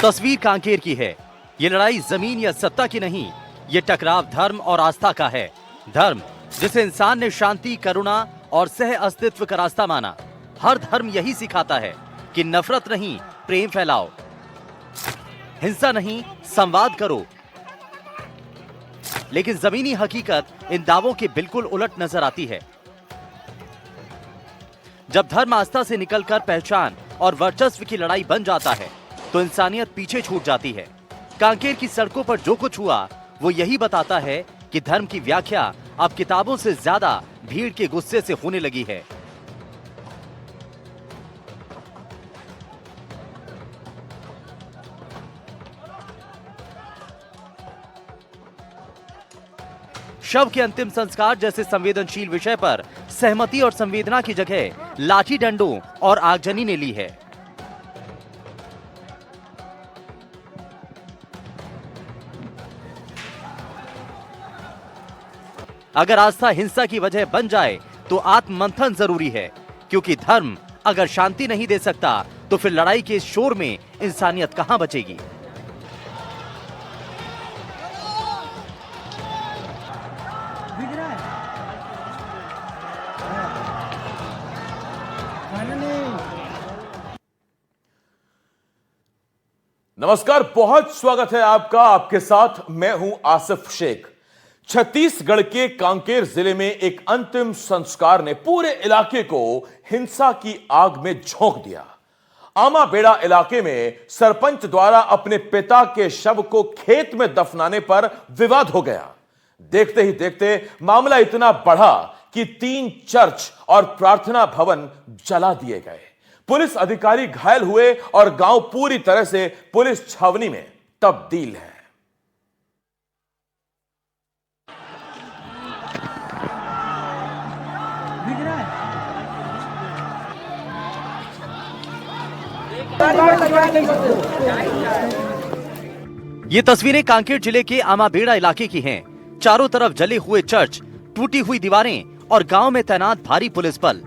तस्वीर कांकेर की है। ये लड़ाई जमीन या सत्ता की नहीं, ये टकराव धर्म और आस्था का है। धर्म जिसे इंसान ने शांति, करुणा और सह अस्तित्व का रास्ता माना। हर धर्म यही सिखाता है कि नफरत नहीं, प्रेम फैलाओ, हिंसा नहीं, संवाद करो। लेकिन जमीनी हकीकत इन दावों के बिल्कुल उलट नजर आती है। जब धर्म आस्था से निकलकर पहचान और वर्चस्व की लड़ाई बन जाता है तो इंसानियत पीछे छूट जाती है। कांकेर की सड़कों पर जो कुछ हुआ वो यही बताता है कि धर्म की व्याख्या अब किताबों से ज्यादा भीड़ के गुस्से से होने लगी है। शव के अंतिम संस्कार जैसे संवेदनशील विषय पर सहमति और संवेदना की जगह लाठी डंडों और आगजनी ने ली है। अगर आस्था हिंसा की वजह बन जाए तो आत्ममंथन जरूरी है, क्योंकि धर्म अगर शांति नहीं दे सकता तो फिर लड़ाई के इस शोर में इंसानियत कहां बचेगी। नमस्कार, बहुत स्वागत है आपका। आपके साथ मैं हूं आसिफ शेख। छत्तीसगढ़ के कांकेर जिले में एक अंतिम संस्कार ने पूरे इलाके को हिंसा की आग में झोंक दिया। आमाबेड़ा इलाके में सरपंच द्वारा अपने पिता के शव को खेत में दफनाने पर विवाद हो गया। देखते ही देखते मामला इतना बढ़ा कि 3 चर्च और प्रार्थना भवन जला दिए गए। पुलिस अधिकारी घायल हुए और गांव पूरी तरह से पुलिस छावनी में तब्दील है। ये तस्वीरें कांकेर जिले के आमाबेड़ा इलाके की हैं। चारों तरफ जले हुए चर्च, टूटी हुई दीवारें और गांव में तैनात भारी पुलिस बल।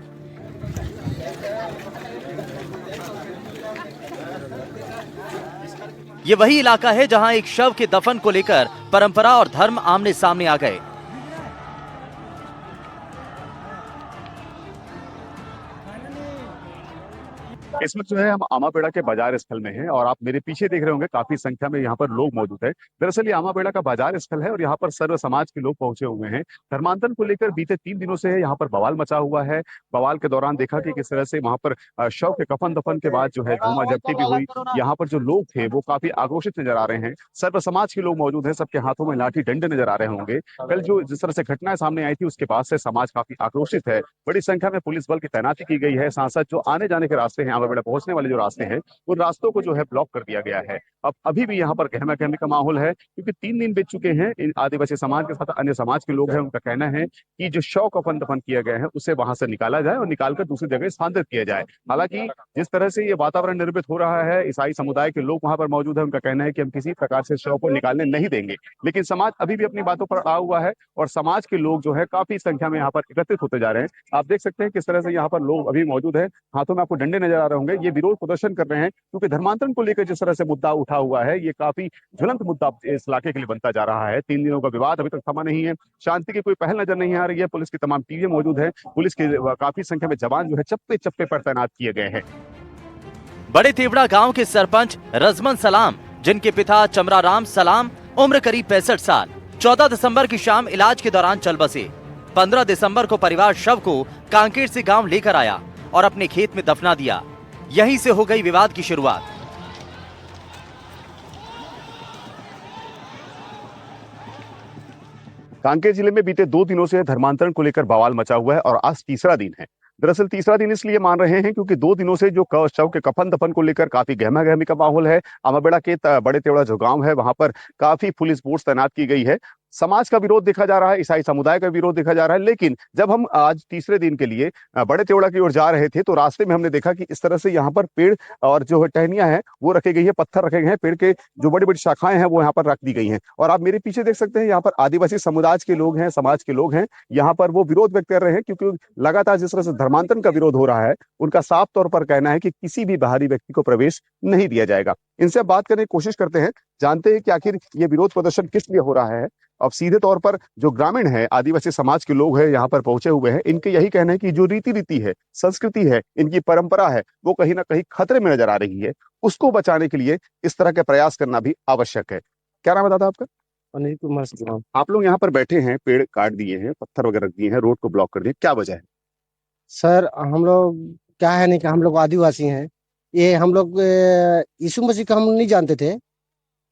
ये वही इलाका है जहां एक शव के दफन को लेकर परंपरा और धर्म आमने सामने आ गए। इस वक्त जो है हम आमाबेड़ा के बाजार स्थल में हैं और आप मेरे पीछे देख रहे होंगे काफी संख्या में यहाँ पर लोग मौजूद हैं। दरअसल ये आमाबेड़ा का बाजार स्थल है और यहाँ पर सर्व समाज के लोग पहुंचे हुए हैं। धर्मांतरण को लेकर बीते 3 दिनों से यहाँ पर बवाल मचा हुआ है। बवाल के दौरान देखा कि किस तरह से वहां पर शव के कफन दफन के बाद जो है धूमा जब्ती भी हुई। यहाँ पर जो लोग थे वो काफी आक्रोशित नजर आ रहे हैं। सर्व समाज के लोग मौजूद है, सबके हाथों में लाठी डंडे नजर आ रहे होंगे। कल जो जिस तरह से घटनाएं सामने आई थी उसके बाद से समाज काफी आक्रोशित है। बड़ी संख्या में पुलिस बल की तैनाती की गई है। साथ साथ जो आने जाने के रास्ते हैं, आमाबेड़ा पहुंचने वाले जो रास्ते हैं, उन रास्तों को जो है ब्लॉक कर दिया गया है। अब अभी भी यहाँ पर गहमा गहमी का माहौल है, क्योंकि 3 दिन बीत चुके हैं। इन आदिवासी समाज के साथ अन्य समाज के लोग हैं, उनका कहना है कि जो शव कफन दफन किया गया है उसे वहां से निकाला जाए और निकालकर दूसरी जगह स्थानांतरित किया जाए। हालांकि जिस तरह से ये वातावरण निर्मित हो रहा है, ईसाई समुदाय के लोग वहां पर मौजूद है, उनका कहना है कि हम किसी प्रकार से शव को निकालने नहीं देंगे। लेकिन समाज अभी भी अपनी बातों पर अड़ा हुआ है और समाज के लोग जो है काफी संख्या में यहाँ पर एकत्रित होते जा रहे हैं। आप देख सकते हैं किस तरह से यहाँ पर लोग अभी मौजूद है। हाथों में आपको डंडे नजर आ रहे होंगे। ये विरोध प्रदर्शन कर रहे हैं क्योंकि धर्मांतरण को लेकर जिस तरह से मुद्दा उठा हुआ है, ये काफी ज्वलंत मुद्दा इस इलाके के लिए बनता जा रहा है। 3 दिनों का विवाद अभी तक थमा नहीं है। शांति की कोई पहल नजर नहीं आ रही है। पुलिस की तमाम टीमें मौजूद है। पुलिस के काफी संख्या में जवान जो है चप्पे चप्पे पर तैनात किए गए हैं। बड़े तेवड़ा गांव के सरपंच रजमन सलाम, जिनके पिता चमराराम सलाम उम्र करीब 65 साल, 14 दिसंबर की शाम इलाज के दौरान चल बसे। 15 दिसंबर को परिवार शव को कांकेर से गांव लेकर आया और अपने खेत में दफना दिया। यहीं से हो गई विवाद की शुरुआत। कांकेर जिले में बीते 2 दिनों से धर्मांतरण को लेकर बवाल मचा हुआ है और आज तीसरा दिन है। दरअसल तीसरा दिन इसलिए मान रहे हैं क्योंकि 2 दिनों से जो शव के कफन दफन को लेकर काफी गहमा गहमी का माहौल है। आमाबेड़ा के बड़े तेवड़ा जो गांव है वहां पर काफी पुलिस फोर्स तैनात की गई है। समाज का विरोध देखा जा रहा है, ईसाई समुदाय का विरोध देखा जा रहा है। लेकिन जब हम आज तीसरे दिन के लिए बड़े तेवड़ा की ओर जा रहे थे तो रास्ते में हमने देखा कि इस तरह से यहाँ पर पेड़ और जो टहनियां हैं वो रखी गई है, पत्थर रखे गए हैं, पेड़ के जो बड़ी बड़ी शाखाएं हैं वो यहाँ पर रख दी गई हैं। और आप मेरे पीछे देख सकते हैं यहाँ पर आदिवासी समुदाय के लोग हैं, समाज के लोग हैं। यहाँ पर वो विरोध व्यक्त कर रहे हैं क्योंकि लगातार जिस तरह से धर्मांतरण का विरोध हो रहा है, उनका साफ तौर पर कहना है कि किसी भी बाहरी व्यक्ति को प्रवेश नहीं दिया जाएगा। इनसे बात करने की कोशिश करते हैं, जानते हैं कि आखिर ये विरोध प्रदर्शन किस लिए हो रहा है। अब सीधे तौर पर जो ग्रामीण है, आदिवासी समाज के लोग हैं, यहाँ पर पहुंचे हुए हैं, इनके यही कहना है कि जो रीति-रीति है, संस्कृति है, इनकी परंपरा है, वो कहीं न कहीं खतरे में नजर आ रही है। उसको बचाने के लिए इस तरह के प्रयास करना भी आवश्यक है। क्या नाम है दादा आपका? अनिल कुमार सिंह। आप लोग यहाँ पर बैठे हैं, पेड़ काट दिए हैं, पत्थर वगैरह रख दिए हैं, रोड को ब्लॉक कर दिए, क्या वजह है? सर हम लोग क्या है नहीं कि हम लोग आदिवासी हैं। ये हम लोग यीशु मसीह का हम नहीं जानते थे।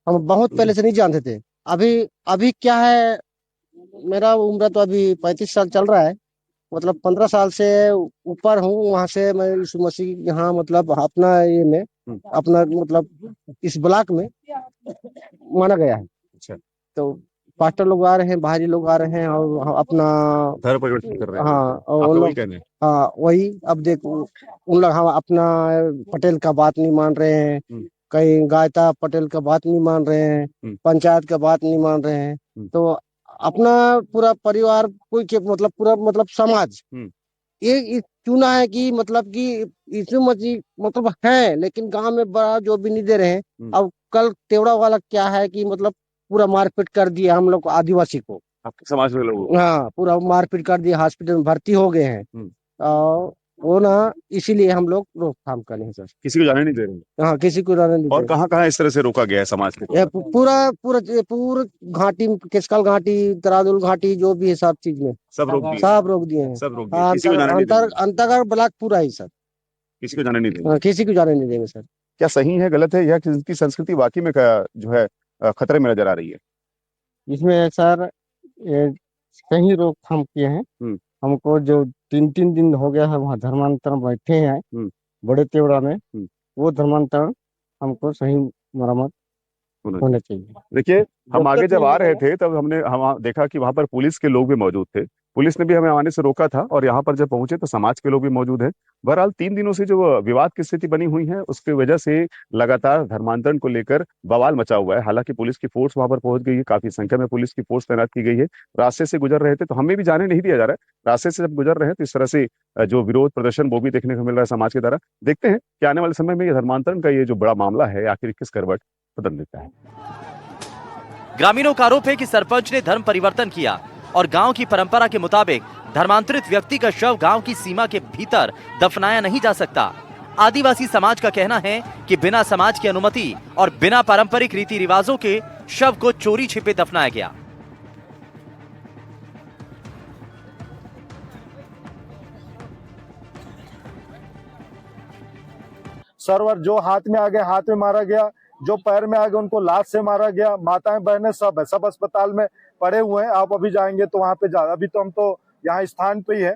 हम बहुत पहले से नहीं जानते थे। अभी अभी क्या है, मेरा उम्र तो अभी 35 साल चल रहा है। मतलब 15 साल से ऊपर हूँ। वहां से मैं यीशु मसीह यहाँ मतलब अपना ये में अपना मतलब इस ब्लॉक में माना गया है। अच्छा। तो पास्टर लोग आ रहे हैं, बाहरी लोग आ रहे हैं और अपना धर्म परिवर्तन कर रहे हैं। हाँ और आप उन लोग वही लोग कहने हैं। हाँ वही। अब देखो उन लोग हम अपना पटेल का बात नहीं मान रहे हैं। कहीं गायता पटेल का बात नहीं मान रहे हैं। पंचायत का बात नहीं मान रहे हैं। तो अपना पूरा परिवार कोई के मतलब पूरा मतलब समाज ये चुना है कि मतलब कि यीशु मसीह मतलब है, लेकिन गांव में बड़ा जो भी नहीं दे रहे हैं। अब कल तेवड़ा वाला क्या है कि मतलब पूरा मारपीट कर दिया हम लोग आदिवासी को। आपके समाज में लोग हाँ पूरा मारपीट कर दिया, हॉस्पिटल में भर्ती हो गए हैं। और वो ना इसीलिए हम लोग रोकथाम करें सर। किसी को जाने नहीं दे रहे। हाँ किसी को रहने नहीं और दे। कहाँ-कहाँ इस तरह से रोका गया है समाज के ये द्वारा? पूरा घाटी, केसकाल घाटी, तरादुल घाटी, जो भी है सब चीज में सब रोक दिए। सब रोक दिए हैं। सब रोक दिए। हाँ, किसी को जाने नहीं देंगे। अंतरगढ़ ब्लॉक पूरा ही सर। किसी को जाने नहीं देंगे। हाँ, किसी को जाने नहीं देंगे सर। क्या सही है, गलत है, या किसी संस्कृति वाकई में जो है खतरे में नजर आ रही है? इसमें सर ये सही रोकथाम किए हैं। हमको जो 3-3 दिन हो गया है वहाँ धर्मांतरण बैठे हैं बड़े तेवड़ा में। वो धर्मांतरण हमको सही मरम्मत होने चाहिए। देखिए, हम आगे जब आ रहे थे तब हमने देखा कि वहां पर पुलिस के लोग भी मौजूद थे। पुलिस ने भी हमें आने से रोका था और यहाँ पर जब पहुंचे तो समाज के लोग भी मौजूद हैं। बहरहाल 3 दिनों से जो विवाद की स्थिति बनी हुई है, उसकी वजह से लगातार धर्मांतरण को लेकर बवाल मचा हुआ है। हालांकि पुलिस की फोर्स वहां पर पहुंच गई है, काफी संख्या में पुलिस की फोर्स तैनात की गई है। रास्ते से गुजर रहे थे तो हमें भी जाने नहीं दिया जा रहा है। रास्ते से जब गुजर रहे हैं तो इस तरह से जो विरोध प्रदर्शन वो भी देखने को मिल रहा है समाज की तरह। देखते हैं कि आने वाले समय में ये धर्मांतरण का ये जो बड़ा मामला है आखिर किस करवट बदल देता है। ग्रामीणों का आरोप है कि सरपंच ने धर्म परिवर्तन किया और गांव की परंपरा के मुताबिक धर्मांतरित व्यक्ति का शव गांव की सीमा के भीतर दफनाया नहीं जा सकता। आदिवासी समाज का कहना है कि बिना समाज की अनुमति और बिना पारंपरिक रीति रिवाजों के शव को चोरी छिपे दफनाया गया। सर्वर जो हाथ में आ गए हाथ में मारा गया, जो पैर में आ गए उनको लात से मारा गया। माताएं बहनें सब है, सब अस्पताल में पड़े हुए हैं। आप अभी जाएंगे तो वहां पे अभी तो हम तो यहाँ स्थान पे ही है।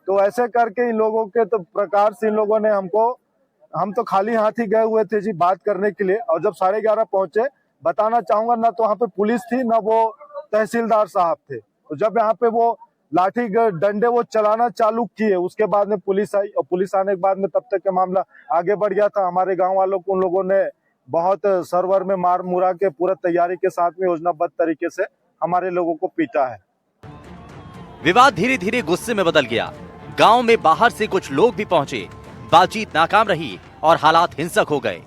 तो ऐसे करके इन लोगों के तो प्रकार से इन लोगों ने हम तो खाली हाथ ही गए हुए थे जी बात करने के लिए। और जब 11:30 पहुंचे, बताना चाहूंगा ना तो वहाँ पे पुलिस थी ना वो तहसीलदार साहब थे। तो जब यहाँ पे वो लाठी डंडे वो चलाना चालू किए, उसके बाद में पुलिस आई और पुलिस आने के बाद में तब तक का मामला आगे बढ़ गया था। हमारे गांव वालों को उन लोगों ने बहुत सर्वर में मार मुरा के पूरा तैयारी के साथ में योजनाबद्ध तरीके से हमारे लोगों को पीटा है। विवाद धीरे धीरे गुस्से में बदल गया। गांव में बाहर से कुछ लोग भी पहुंचे। बातचीत नाकाम रही और हालात हिंसक हो गए।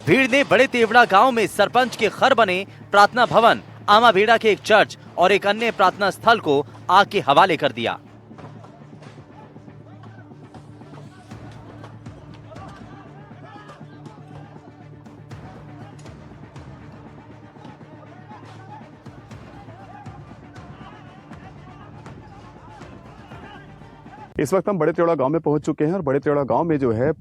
भीड़ ने बड़े तेवड़ा गांव में सरपंच के घर बने प्रार्थना भवन, आमाबेड़ा के एक चर्च और एक अन्य प्रार्थना स्थल को आग के हवाले कर दिया। इस वक्त हम बड़े त्योड़ा गांव में पहुंच चुके हैं और बड़े त्योड़ा गांव में जो है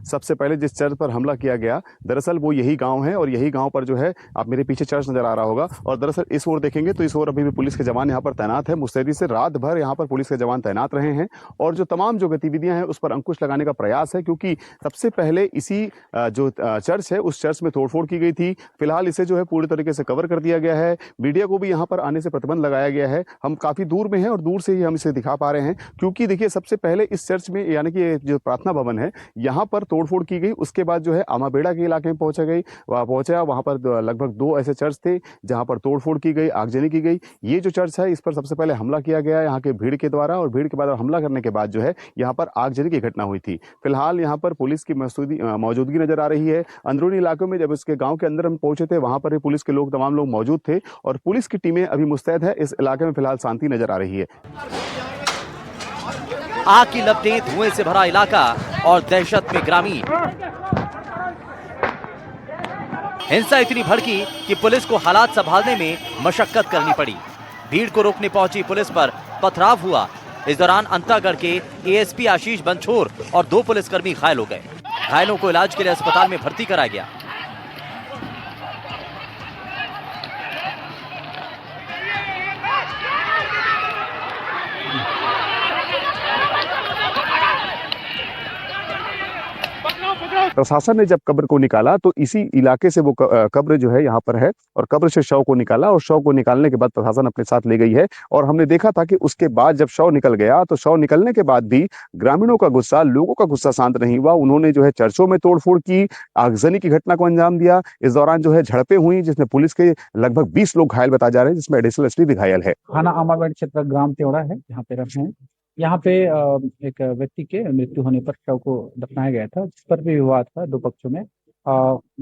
सबसे पहले जिस चर्च पर हमला किया गया, दरअसल वो यही गांव है। और यही गांव पर जो है आप मेरे पीछे चर्च नजर आ रहा होगा। और दरअसल इस ओर देखेंगे तो इस ओर अभी भी पुलिस के जवान यहाँ पर तैनात है। मुस्तैदी से रात भर यहाँ पर पुलिस के जवान तैनात रहे हैं और जो तमाम जो गतिविधियां हैं उस पर अंकुश लगाने का प्रयास है, क्योंकि सबसे पहले इसी जो चर्च है उस चर्च में तोड़फोड़ की गई थी। फिलहाल इसे जो है पूरी तरीके से कवर कर दिया गया है। मीडिया को भी यहाँ पर आने से प्रतिबंध लगाया गया है। हम काफी दूर में हैं और दूर से ही हम इसे दिखा पा रहे हैं, क्योंकि देखिए सबसे पहले इस चर्च में यानी कि जो प्रार्थना भवन है यहाँ पर तोड़फोड़ की गई। उसके बाद जो है आमाबेड़ा के इलाके में पहुंचा वहाँ पर लगभग 2 ऐसे चर्च थे जहाँ पर तोड़फोड़ की गई, आगजनी की गई। ये जो चर्च है इस पर सबसे पहले हमला किया गया यहाँ के भीड़ के द्वारा, और भीड़ के बाद हमला करने के बाद जो है यहाँ पर आगजनी की घटना हुई थी। फिलहाल यहाँ पर पुलिस की मौजूदगी नजर आ रही है। अंदरूनी इलाकों में जब इसके गांव के अंदर हम पहुंचे थे वहां पर भी पुलिस के लोग, तमाम लोग मौजूद थे और पुलिस की टीमें अभी मुस्तैद है। इस इलाके में फिलहाल शांति नजर आ रही है। आग की लपटें, धुएं से भरा इलाका और दहशत में ग्रामीण। हिंसा इतनी भड़की कि पुलिस को हालात संभालने में मशक्कत करनी पड़ी। भीड़ को रोकने पहुंची पुलिस पर पथराव हुआ। इस दौरान अंतागढ़ के एएसपी आशीष बंछोर और 2 पुलिसकर्मी घायल हो गए। घायलों को इलाज के लिए अस्पताल में भर्ती कराया गया। प्रशासन ने जब कब्र को निकाला तो इसी इलाके से वो कब्र जो है यहाँ पर है, और कब्र से शव को निकाला, और शव को निकालने के बाद प्रशासन अपने साथ ले गई है। और हमने देखा था कि उसके बाद जब शव निकल गया तो शव निकलने के बाद भी ग्रामीणों का गुस्सा, लोगों का गुस्सा शांत नहीं हुआ। उन्होंने जो है चर्चों में तोड़फोड़ की, आगजनी की घटना को अंजाम दिया। इस दौरान जो है झड़पें हुई जिसमें पुलिस के लगभग 20 लोग घायल बताए जा रहे हैं, जिसमें एडिशनल एसपी भी घायल है। थाना आमाबेड़ क्षेत्र ग्राम त्योड़ा है, यहाँ पे रहते हैं। यहाँ पे एक व्यक्ति के मृत्यु होने पर शव को दफनाया गया था, जिस पर भी विवाद था 2 पक्षों में।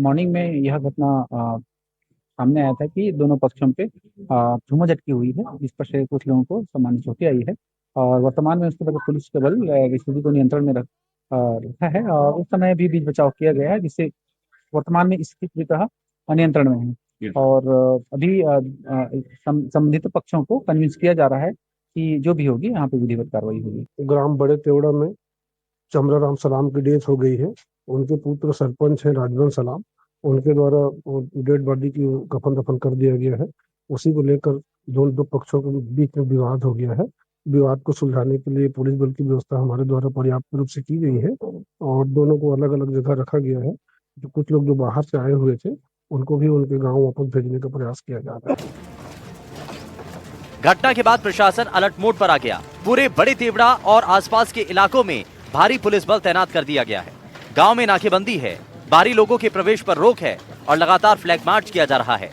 मॉर्निंग में यह घटना सामने आया था कि दोनों पक्षों पे धूमर झटकी हुई है, जिस पर से कुछ लोगों को सामान्य चोटें आई है। और वर्तमान में उसके बाद पुलिस के बल स्थिति को नियंत्रण में रखा है और उस समय भी बीच बचाव किया गया है, जिससे वर्तमान में स्थिति पूरी तरह नियंत्रण में है। और अभी संबंधित पक्षों को कन्विंस किया जा रहा है कि जो भी होगी यहाँ पे विधिवत कार्रवाई होगी। ग्राम बड़े तेवड़ा में चमरा राम सलाम की डेथ हो गई है। उनके पुत्र सरपंच हैं राजवंश सलाम, उनके द्वारा डेड बॉडी की कफन दफन कर दिया गया है। उसी को लेकर दो पक्षों के बीच में विवाद हो गया है। विवाद को सुलझाने के लिए पुलिस बल की व्यवस्था हमारे द्वारा पर्याप्त रूप से की गई है और दोनों को अलग अलग जगह रखा गया है। जो कुछ लोग जो बाहर से आए हुए थे उनको भी उनके गाँव वापस भेजने का प्रयास किया जा रहा है। घटना के बाद प्रशासन अलर्ट मोड पर आ गया। पूरे बड़े तेवड़ा और आसपास के इलाकों में भारी पुलिस बल तैनात कर दिया गया है। गांव में नाकेबंदी है, बाहरी लोगों के प्रवेश पर रोक है और लगातार फ्लैग मार्च किया जा रहा है।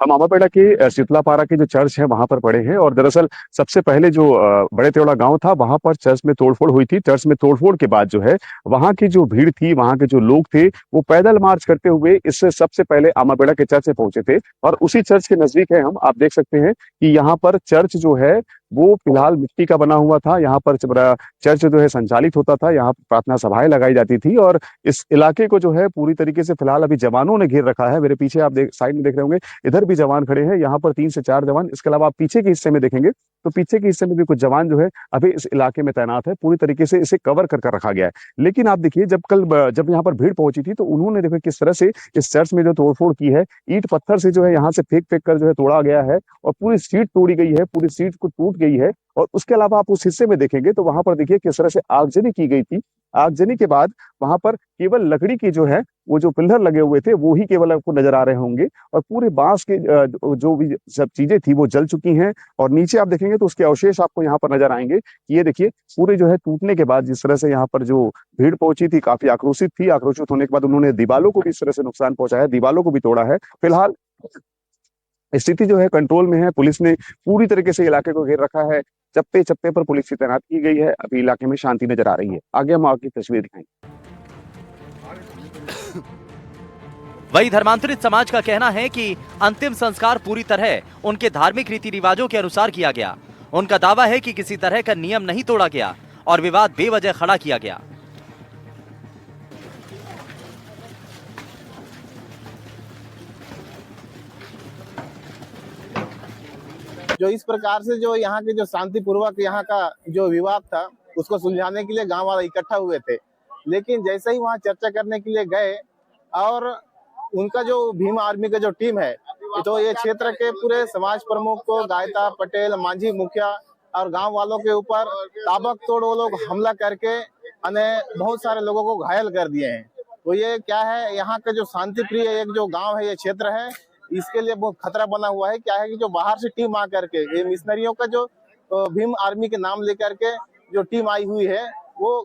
हम आमाबेड़ा के शीतलापारा के जो चर्च है वहां पर पड़े हैं, और दरअसल सबसे पहले जो बड़े तेवड़ा गांव था वहां पर चर्च में तोड़फोड़ हुई थी। चर्च में तोड़फोड़ के बाद जो है वहां की जो भीड़ थी, वहां के जो लोग थे, वो पैदल मार्च करते हुए इससे सबसे पहले आमाबेड़ा के चर्च में पहुंचे थे। और उसी चर्च के नजदीक है हम, आप देख सकते हैं कि यहाँ पर चर्च जो है वो फिलहाल मिट्टी का बना हुआ था। यहाँ पर चर्च जो है संचालित होता था, यहाँ प्रार्थना सभाएं लगाई जाती थी, और इस इलाके को जो है पूरी तरीके से फिलहाल अभी जवानों ने घेर रखा है। मेरे पीछे आप साइड में देख रहे होंगे, इधर भी जवान खड़े हैं। यहाँ पर 3 से 4 जवान, इसके अलावा आप पीछे के हिस्से में देखेंगे तो पीछे के हिस्से में भी कुछ जवान जो है अभी इस इलाके में तैनात है। पूरी तरीके से इसे कवर कर रखा गया है। लेकिन आप देखिए जब यहाँ पर भीड़ पहुंची थी तो उन्होंने देखो किस तरह से इस चर्च में जो तोड़फोड़ की है, ईंट पत्थर से जो है यहाँ से फेंक फेंक कर जो है तोड़ा गया है, और पूरी सीट तोड़ी गई है, पूरी सीट को टूट गई है। और उसके अलावा आप उस हिस्से में देखेंगे तो वहां पर देखिए किस तरह से आगजनी की गई थी। आगजनी के बाद वहां पर केवल लकड़ी की जो है वो जो पिलर लगे हुए थे वो ही केवल आपको नजर आ रहे होंगे, और पूरे बांस के जो भी सब चीजें थी वो जल चुकी हैं। और नीचे आप देखेंगे तो उसके अवशेष आपको यहाँ पर नजर आएंगे। ये देखिए पूरे जो है टूटने के बाद जिस तरह से यहाँ पर जो भीड़ पहुंची थी काफी आक्रोशित थी। आक्रोशित होने के बाद उन्होंने दीवालों को भी इस तरह से नुकसान पहुंचाया, दीवालों को भी तोड़ा है। फिलहाल स्थिति जो है कंट्रोल में है। पुलिस ने पूरी तरीके से इलाके को घेर रखा है। चप्पे चप्पे पर पुलिस की तैनात की गई है। अभी इलाके में शांति नजर आ रही है। आगे हम आपकी तस्वीर दिखाएंगे। वही धर्मांतरित समाज का कहना है कि अंतिम संस्कार पूरी तरह उनके धार्मिक रीति रिवाजों के अनुसार किया गया। उनका दावा है कि किसी तरह का नियम नहीं तोड़ा गया और विवाद बेवजह खड़ा किया गया। जो इस प्रकार से जो यहाँ के जो शांतिपूर्वक यहाँ का जो विवाद था उसको सुलझाने के लिए गांव वाले इकट्ठा हुए थे, लेकिन जैसे ही वहाँ चर्चा करने के लिए गए और उनका जो भीम आर्मी का जो टीम है तो ये क्षेत्र के पूरे समाज प्रमुख को, गायता, पटेल, मांझी, मुखिया और गांव वालों के ऊपर ताबड़तोड़ वो लोग हमला करके बहुत सारे लोगों को घायल कर दिए हैं। तो ये क्या है, यहाँ का जो शांति प्रिय एक जो गाँव है, ये क्षेत्र है, इसके लिए बहुत खतरा बना हुआ है। क्या है कि जो बाहर से टीम आ करके ये मिशनरियों का जो भीम आर्मी के नाम लेकर के जो टीम आई हुई है वो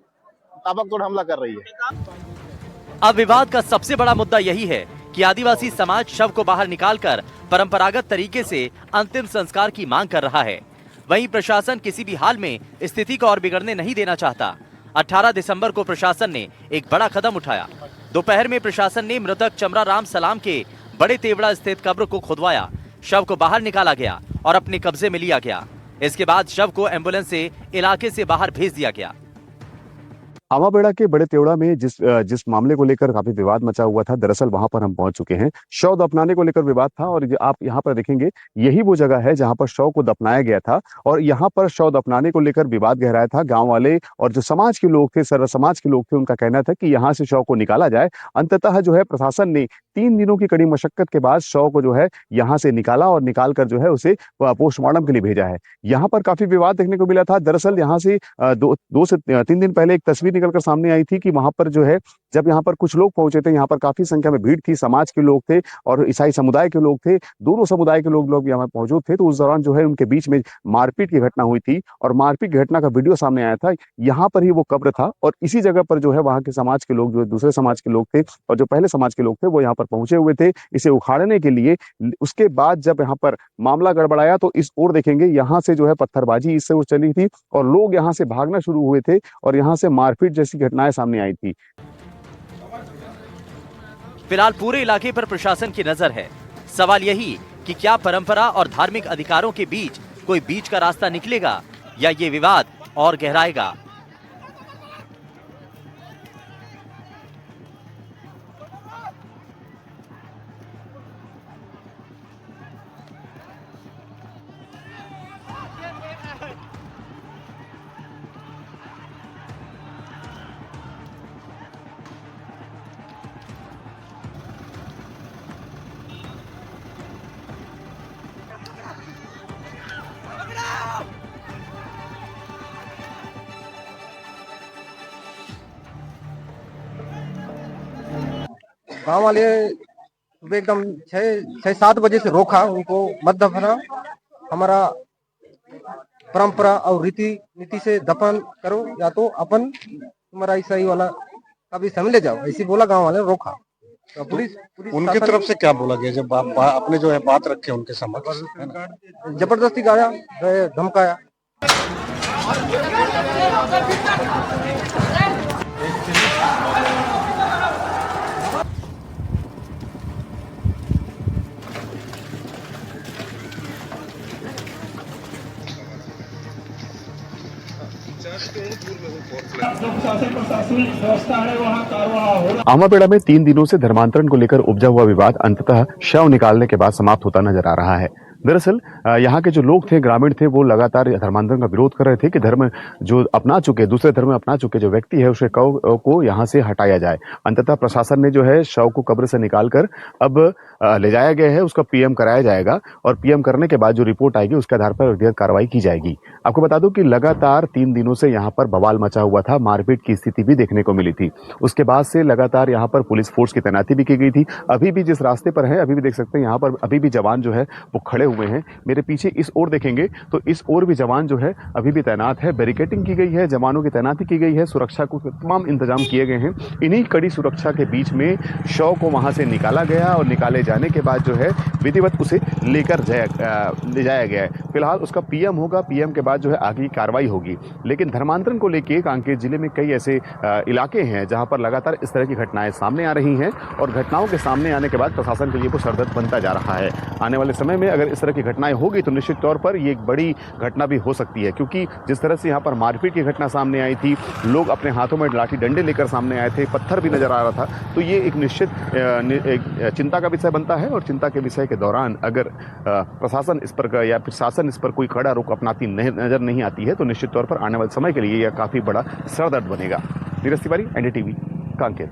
ताबड़तोड़ हमला कर रही है। अब विवाद का सबसे बड़ा मुद्दा यही है कि आदिवासी समाज शव को बाहर निकालकर परंपरागत तरीके से अंतिम संस्कार की मांग कर रहा है। वहीं प्रशासन किसी भी हाल में स्थिति को और बिगड़ने नहीं देना चाहता। 18 दिसंबर को प्रशासन ने एक बड़ा कदम उठाया। दोपहर में प्रशासन ने मृतक चमरा राम सलाम के बड़े तेवड़ा स्थित कब्र को खुदवाया। शव को बाहर निकाला गया और अपने कब्जे में लिया गया। इसके बाद शव को एम्बुलेंस से इलाके से बाहर भेज दिया गया। आमाबेड़ा के बड़े तेवड़ा में जिस मामले को लेकर काफी विवाद मचा हुआ था, दरअसल वहां पर हम पहुंच चुके हैं। शव दफनाने को लेकर विवाद था और आप यहाँ पर देखेंगे यही वो जगह है जहां पर शव को दफनाया गया था और यहाँ पर शव दफनाने को लेकर विवाद गहराया था। गांव वाले और जो समाज के लोग थे, सर्व समाज के लोग थे, उनका कहना था कि यहाँ से शव को निकाला जाए। अंततः जो है प्रशासन ने 3 दिनों की कड़ी मशक्कत के बाद शव को जो है यहाँ से निकाला और निकाल कर जो है उसे पोस्टमार्टम के लिए भेजा है। यहाँ पर काफी विवाद देखने को मिला था। दरअसल यहाँ से 2 से 3 दिन पहले एक तस्वीर निकलकर सामने आई थी कि वहां पर जो है जब यहाँ पर कुछ लोग पहुंचे थे, यहाँ पर काफी संख्या में भीड़ थी, समाज के लोग थे और ईसाई समुदाय के लोग थे, दोनों समुदाय के लोग यहाँ मौजूद थे। तो उस दौरान जो है उनके बीच में मारपीट की घटना हुई थी और मारपीट की घटना का वीडियो सामने आया था। यहाँ पर ही वो कब्र था और इसी जगह पर जो है वहां के समाज के लोग, जो दूसरे समाज के लोग थे और जो पहले समाज के लोग थे, वो यहाँ पर पहुंचे हुए थे इसे उखाड़ने के लिए। उसके बाद जब यहाँ पर मामला गड़बड़ाया तो इस ओर देखेंगे यहाँ से जो है पत्थरबाजी इससे ओर चली थी और लोग यहाँ से भागना शुरू हुए थे और यहाँ से मारपीट जैसी घटनाएं सामने आई थी। फिलहाल पूरे इलाके पर प्रशासन की नजर है। सवाल यही कि क्या परंपरा और धार्मिक अधिकारों के बीच कोई बीच का रास्ता निकलेगा या ये विवाद और गहराएगा। गांव वाले सुबह एकदम 6-7 बजे से रोका उनको मत दफना, हमारा परंपरा और रीति नीति से दफन करो या तो अपन तुम्हारा ईसाई वाला कभी समझ ले जाओ, ऐसी बोला गांव वाले रोका। तो पुलिस उनकी तरफ से क्या बोला गया जब आप अपने जो है बात रखे उनके समक्ष? जबरदस्ती गाया, धमकाया। आमाबेड़ा में 3 दिनों से धर्मांतरण को लेकर उपजा हुआ विवाद अंततः शव निकालने के बाद समाप्त होता नजर आ रहा है। दरअसल यहाँ के जो लोग थे, ग्रामीण थे, वो लगातार धर्मांतरण का विरोध कर रहे थे कि धर्म जो अपना चुके, दूसरे धर्म अपना चुके जो व्यक्ति है उसे को यहाँ से हटाया जाए। अंततः प्रशासन ने जो है शव को कब्र से निकालकर अब ले जाया गया है, उसका पीएम कराया जाएगा और पीएम करने के बाद जो रिपोर्ट आएगी उसके आधार पर व्यक्तिगत कार्रवाई की जाएगी। आपको बता दूं कि लगातार 3 दिनों से यहाँ पर बवाल मचा हुआ था, मारपीट की स्थिति भी देखने को मिली थी। उसके बाद से लगातार यहाँ पर पुलिस फोर्स की तैनाती भी की गई थी। अभी भी जिस रास्ते पर है, अभी भी देख सकते हैं यहाँ पर अभी भी जवान जो है वो खड़े हुए हैं। मेरे पीछे इस ओर देखेंगे तो इस ओर भी जवान जो है अभी भी तैनात है, बैरिकेडिंग की गई है, जवानों की तैनाती की गई है, सुरक्षा को तमाम इंतजाम किए गए हैं। इन्हीं कड़ी सुरक्षा के बीच में शव को वहां से निकाला गया और निकाले जाने के बाद जो है विधिवत उसे लेकर ले जाया गया है। फिलहाल उसका पीएम होगा, पीएम के बाद जो है आगे की कार्रवाई होगी। लेकिन धर्मांतरण को लेकर कांकेर जिले में कई ऐसे इलाके हैं जहां पर लगातार इस तरह की घटनाएं सामने आ रही हैं और घटनाओं के सामने आने के बाद प्रशासन के लिए वो सरदर्द बनता जा रहा है। आने वाले समय में अगर इस तरह की घटनाएं होगी तो निश्चित तौर पर ये एक बड़ी घटना भी हो सकती है, क्योंकि जिस तरह से यहाँ पर मारपीट की घटना सामने आई थी, लोग अपने हाथों में लाठी डंडे लेकर सामने आए थे, पत्थर भी नजर आ रहा था, तो ये एक निश्चित एक चिंता का विषय बनता है। और चिंता के विषय के दौरान अगर प्रशासन इस पर या फिर शासन इस पर कोई कड़ा रुख अपनाती नजर नहीं आती है तो निश्चित तौर पर आने वाले समय के लिए यह काफी बड़ा सरदर्द बनेगा। नीरज तिवारी, एनडीटीवी, कांकेर।